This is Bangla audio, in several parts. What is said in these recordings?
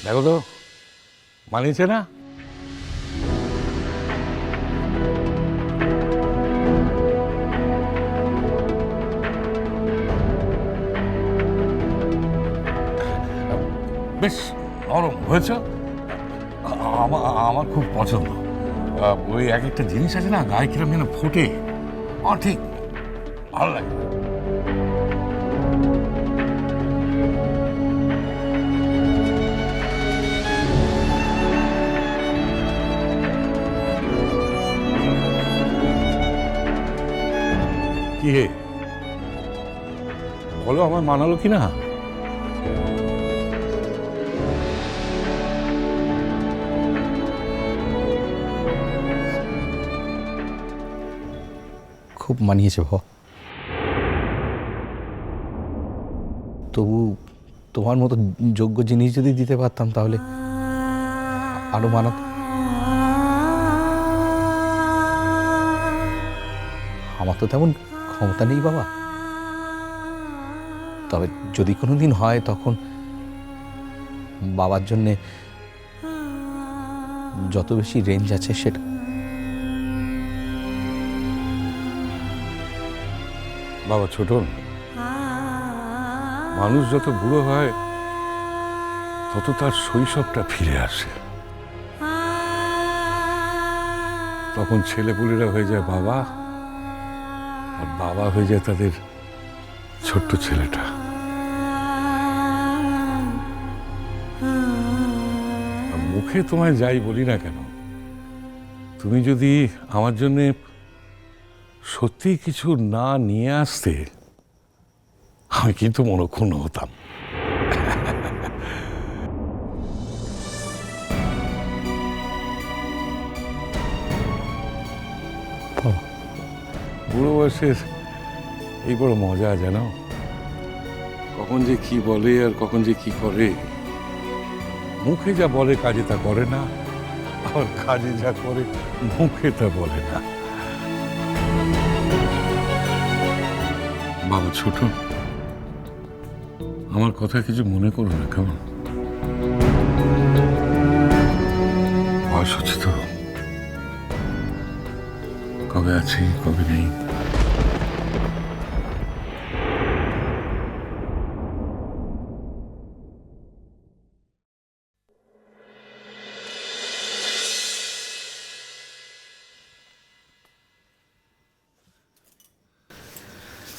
দেখো তো মানিয়েছে না? বেশ নরম হয়েছে, আমার খুব পছন্দ। ওই এক একটা জিনিস আছে না গায়ে কিরম যেন ফোটে, ঠিক ভালো লাগে। কি হে বলো, আমার মানালো কি না? খুব মানিয়েছে বাবা। তবু তোমার মতো যোগ্য জিনিস যদি দিতে পারতাম তাহলে আরো মানাত। আমার তো তেমন ক্ষমতা নেই বাবা, তবে যদি কোনোদিন হয় তখন বাবার জন্যে যত বেশি রেঞ্জ আছে সেটা। বাবা ছোটন, মানুষ যত বুড়ো হয় তত তার শৈশবটা ফিরে আসে। তখন ছেলেপুলেরা হয়ে যায় বাবা, আর বাবা হয়ে যায় তাদের ছোট্ট ছেলেটা। মুখে তোমায় যাই বলি না কেন, তুমি যদি আমার জন্যে সত্যি কিছু না নিয়ে আসতে, আমি কিন্তু মনক্ষুণ্ণ হতাম। বুড়ো বয়সের এই বড় মজা, জানো কখন যে কি বলে আর কখন যে কি করে। মুখে যা বলে কাজে তা করে না, আর কাজে যা করে মুখে তা বলে না। বাবা ছোট, আমার কথা কিছু মনে করো না কেমন? বয়স হচ্ছে তো, কবে আছি কবে নেই।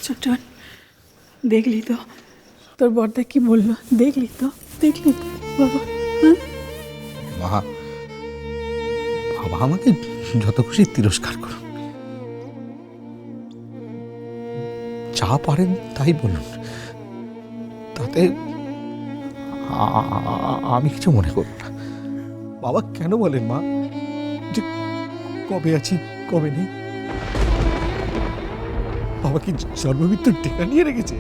ছোটন, দেখলি তো তোর বড়দা কি বললো? দেখলি তো বাবা? মা, বাবা আমাকে যত খুশি তিরস্কার করুন, যা পারেন তাই বলুন, তাতে আমি কিছু মনে করব না। বাবা কেন বলেন মা যে কবে আছি কবে নেই? বাবা কি জন্মমৃত্যুর টেকা নিয়ে রেখেছে?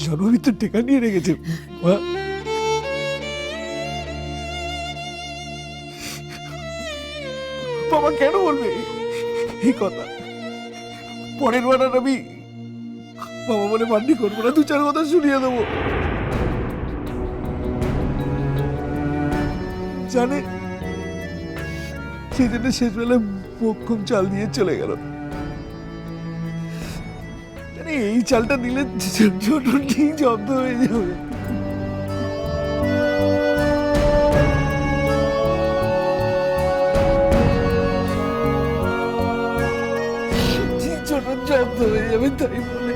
জন্মমৃত্যুর টেকা নিয়ে রেখেছে মা? বাবা কেন বলবে এই কথা? পরের বার আর আমি বাবা বলে মান্ডি করবো না, দু চার কথা শুনিয়ে দেবো। জানে সেই জন্য শেষবেলায় মোক্ষম চাল দিয়ে চলে গেল। এই চালটা দিলে ছোট ঠিক জব্দ হয়ে যাবে। ছোট জব্দ হয়ে যাবে তাই বলে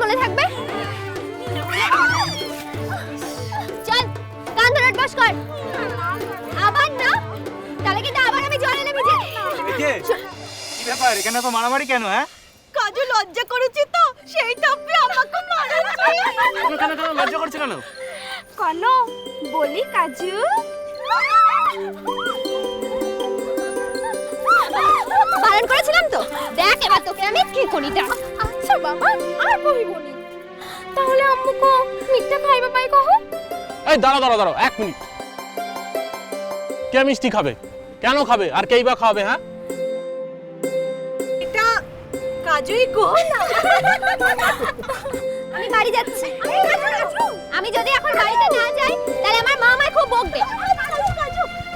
মনে থাকবে? চল কান ধরে বস কর। আবার না, তাহলে কিন্তু আবার আমি জলে নেমে যাই। কি ব্যাপার, এখানে তো মারামারি কেন? হ্যাঁ, কাজু লজ্জা করেছি তো, সেই টাপে আমাকে মারাচ্ছি। কেন লজ্জা করছে কেন? কেন বলি কাজু? বারণ করেছিলাম তো, দেখ এবার তোকে আমি কি করি দা। আচ্ছা বাবা আর কইবো নি। তাহলে আম্মুকে মিথ্যা খাইবা পাই কহ। এই দাঁড়াও 1 মিনিট। কে মিষ্টি খাবে, কেন খাবে, আর কেই বা খাবে? হ্যাঁ, এটা কাজুই গো না। আমি বাড়ি যাচ্ছি। আমি যদি এখন বাড়িতে না যাই তাহলে আমার মা আমায় খুব বকবে।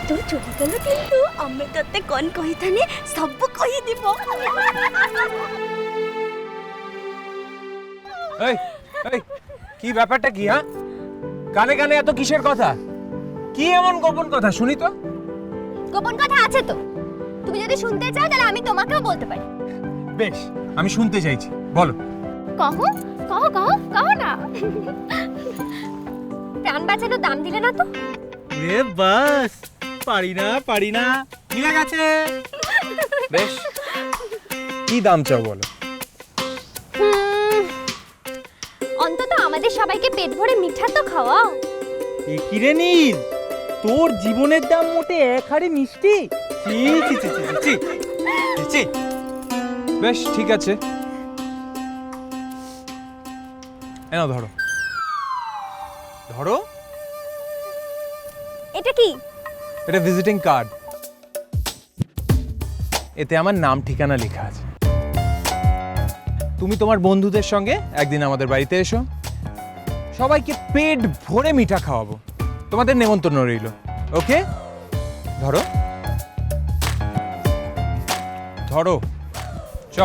তোর চলে গেল কিন্তু আমি তোতে কোন কহিতানি সব কহি দিব। এই এই কি ব্যাপারটা কি? হ্যাঁ, কানে কানে এত কিসের কথা? কি এমন গোপন কথা শুনি তো? গোপন কথা আছে তো, তুমি যদি শুনতে চাও তাহলে আমি তোমাকেও বলতে পারি। বেশ, আমি শুনতে চাইছি, বলো। কহো কহো কহো কহো না। প্রাণ বাঁচানোর দাম দিলে না তো? এ বাস, পারি না মিলে গেছে। বেশ, কি দাম চাও বলো? অন্তত আমাদের সবাইকে পেট ভরে মিঠা তো খাওয়াও। এ কি রে নীল, তোর জীবনের দাম মোটে 1 হাঁড়ি মিষ্টি? চি চি চি চি চি চি। বেশ, ঠিক আছে, এনাও ধরো। ধরো, এটা কি? এটা ভিজিটিং কার্ড। এতে আমার নাম ঠিকানা লেখা আছে। তুমি তোমার বন্ধুদের সঙ্গে একদিন আমাদের বাড়িতে এসো, সবাইকে পেট ভরে মিঠা খাওয়াবো। তোমাদের নেমন্তন্ন রইল। ওকে, ধরো ধরো, চ।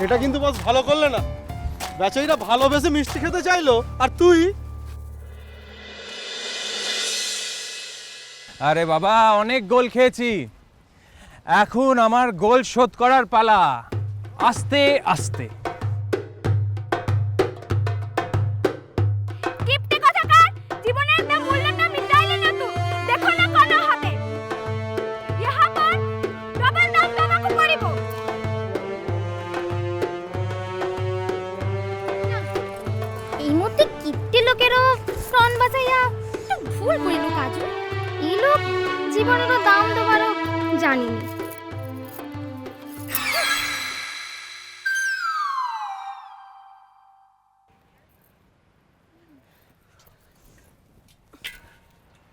এটা কিন্তু বস ভালো করলে না। বেচারিরা ভালোবেসে মিষ্টি খেতে চাইলো আর তুই। আরে বাবা, অনেক গোল খেয়েছি, এখন আমার গোল শোধ করার পালা। আস্তে আস্তে। কিপটে কথাকার, জীবনের দাম মূল্যের দাম মিটাইলে না তো। দেখো না কোন হবে। ইহা পর ডবল দাম তোমাকে পড়িব। এই মধ্যে কিপটে লোকেরও প্রাণ বাঁচাইয়া একটু ভুল করিল কাজু। এই লোক জীবনেরও দাম দেবারও জানিনি।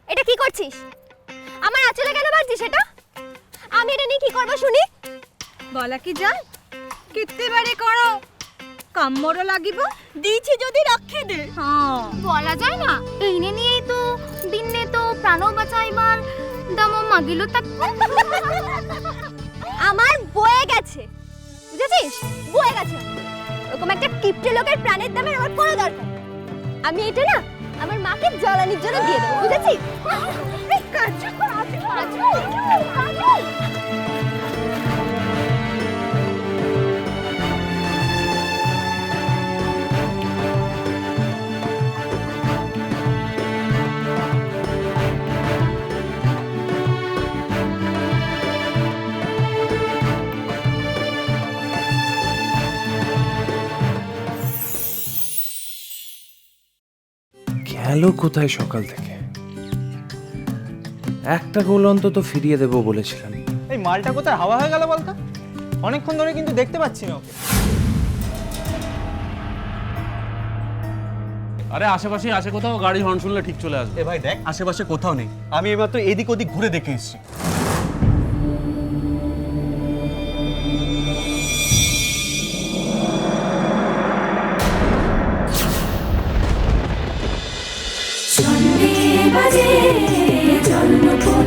এটা কি করছিস? আমার আঁচলে কেন বাজছিস এটা? আমি এটা নিয়ে কি করবো শুনি? বলা কি যায়, কিত্তে বারে করো কাম্মরও লাগিব। দিছি যদি রাখি দে। হ্যাঁ, বলা যায় না, এইনে নিয়েই তো দিনে তো প্রাণও বাঁচাইবার দামও মাগিল তাক। আমার বয়ে গেছে, বুঝেছিস? বয়ে গেছে। ওরকম একটা কিপটে লোকের প্রাণের দামের আমার কোনো দরকার নেই। আমি এটা না আমার মাকে জ্বালানির জন্য দিয়ে দেবো, বুঝেছিস? কাজু কাজু কাজু কাজু। গেল কোথায় সকাল থেকে? একটা গোল অন্তত ফিরিয়ে দেবো বলেছিলাম। এই মালটা কোথায় হাওয়া হয়ে গেল বলতো? অনেকক্ষণ ধরে কিন্তু দেখতে পাচ্ছি না ওকে। আরে আশেপাশে আছে কোথাও, গাড়ি হর্ন শুনলে ঠিক চলে আসবে। এ ভাই দেখ, আশেপাশে কোথাও নেই। আমি এইমাত্র এদিক ওদিক ঘুরে দেখে এসেছি। বাজে জন্মপথ